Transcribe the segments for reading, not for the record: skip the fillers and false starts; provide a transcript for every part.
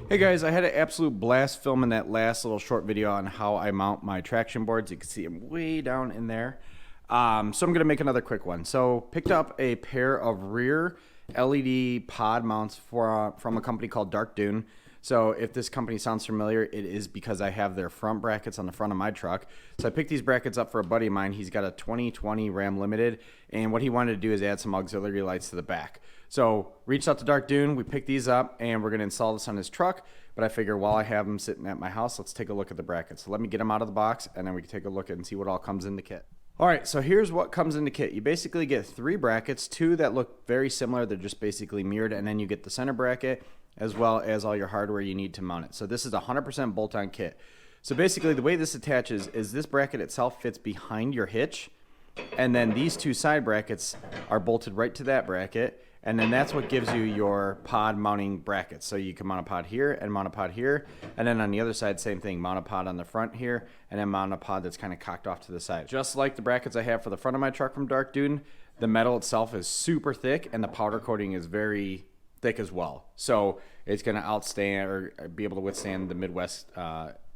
Hey guys, I had an absolute blast filming that last little short video on how I mount my traction boards. You can see them way down in there. So I'm going to make another quick one. So picked up a pair of rear LED pod mounts from a company called Dark Dune. So if this company sounds familiar, it is because I have their front brackets on the front of my truck. So I picked these brackets up for a buddy of mine. He's got a 2020 Ram Limited, and what he wanted to do is add some auxiliary lights to the back. So reached out to Dark Dune, we picked these up, and we're going to install this on his truck. But I figure while I have them sitting at my house, let's take a look at the brackets. So let me get them out of the box, and then we can take a look and see what all comes in the kit. All right, so here's what comes in the kit. You basically get 3 brackets, 2 that look very similar. They're just basically mirrored, and then you get the center bracket as well as all your hardware you need to mount it. So this is a 100% bolt-on kit. So basically the way this attaches is this bracket itself fits behind your hitch, and then these 2 side brackets are bolted right to that bracket, and then that's what gives you your pod mounting brackets. So you can mount a pod here and mount a pod here, and then on the other side, same thing, mount a pod on the front here, and then mount a pod that's kind of cocked off to the side. Just like the brackets I have for the front of my truck from Dark Dune, the metal itself is super thick, and the powder coating is very thick as well. So it's going to outstand or be able to withstand the Midwest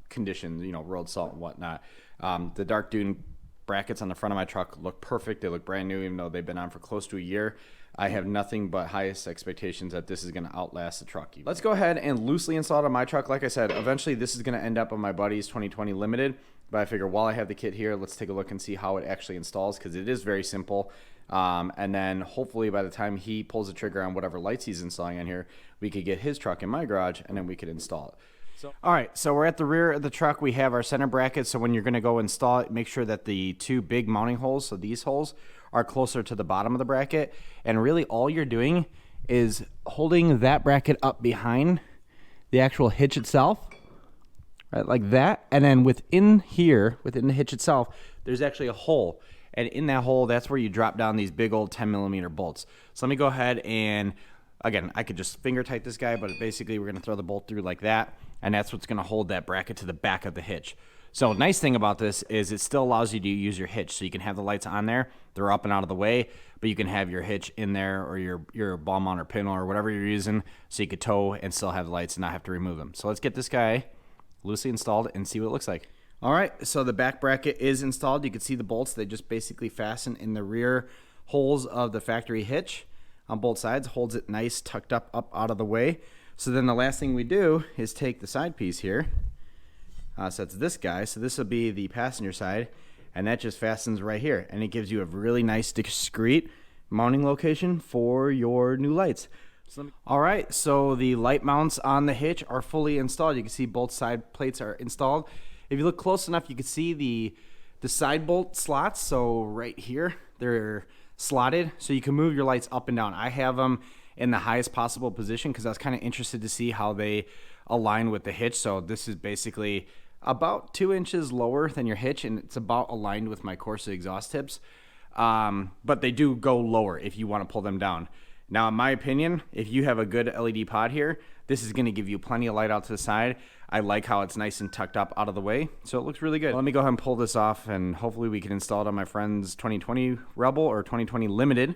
conditions, you know, road salt and whatnot. The Dark Dune brackets on the front of my truck look perfect. They look brand new, even though they've been on for close to a year. I have nothing but highest expectations that this is going to outlast the truck. Let's go ahead and loosely install it on my truck. Like I said, eventually this is going to end up on my buddy's 2020 Limited, but I figure while I have the kit here, let's take a look and see how it actually installs, because it is very simple. And then hopefully by the time he pulls the trigger on whatever lights he's installing on here, we could get his truck in my garage, and then we could install it. All right, so we're at the rear of the truck. We have our center bracket. So when you're going to go install it, make sure that the 2 big mounting holes, so these holes, are closer to the bottom of the bracket. And really all you're doing is holding that bracket up behind the actual hitch itself, right, like that. And then within here, within the hitch itself, there's actually a hole. And in that hole, that's where you drop down these big old 10mm bolts. So let me go ahead and, again, I could just finger tight this guy, but basically we're going to throw the bolt through like that, and that's what's going to hold that bracket to the back of the hitch. So nice thing about this is it still allows you to use your hitch. So you can have the lights on there, they're up and out of the way, but you can have your hitch in there, or your ball mount or pinwheel or whatever you're using, so you could tow and still have the lights and not have to remove them. So let's get this guy loosely installed and see what it looks like. All right, so the back bracket is installed. You can see the bolts, they just basically fasten in the rear holes of the factory hitch on both sides, holds it nice, tucked up out of the way. So then the last thing we do is take the side piece here. So it's this guy, so this will be the passenger side, and that just fastens right here, and it gives you a really nice discreet mounting location for your new lights. All right, so the light mounts on the hitch are fully installed. You can see both side plates are installed. If you look close enough, you can see the side bolt slots. So right here, they're slotted, so you can move your lights up and down. I have them in the highest possible position because I was kind of interested to see how they align with the hitch. So this is basically about 2 inches lower than your hitch, and it's about aligned with my Corsa exhaust tips. But they do go lower if you want to pull them down. Now, in my opinion, if you have a good LED pod here, this is going to give you plenty of light out to the side. I like how it's nice and tucked up out of the way, so it looks really good. Let me go ahead and pull this off, and hopefully we can install it on my friend's 2020 Rebel or 2020 Limited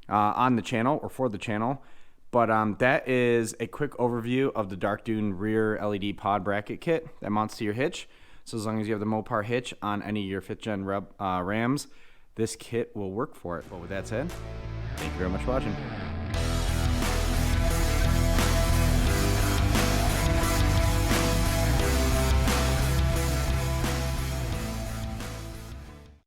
on the channel or for the channel. But that is a quick overview of the Dark Dune rear LED pod bracket kit that mounts to your hitch. So as long as you have the Mopar hitch on any of your 5th gen Rams, this kit will work for it. But with that said, thank you very much for watching.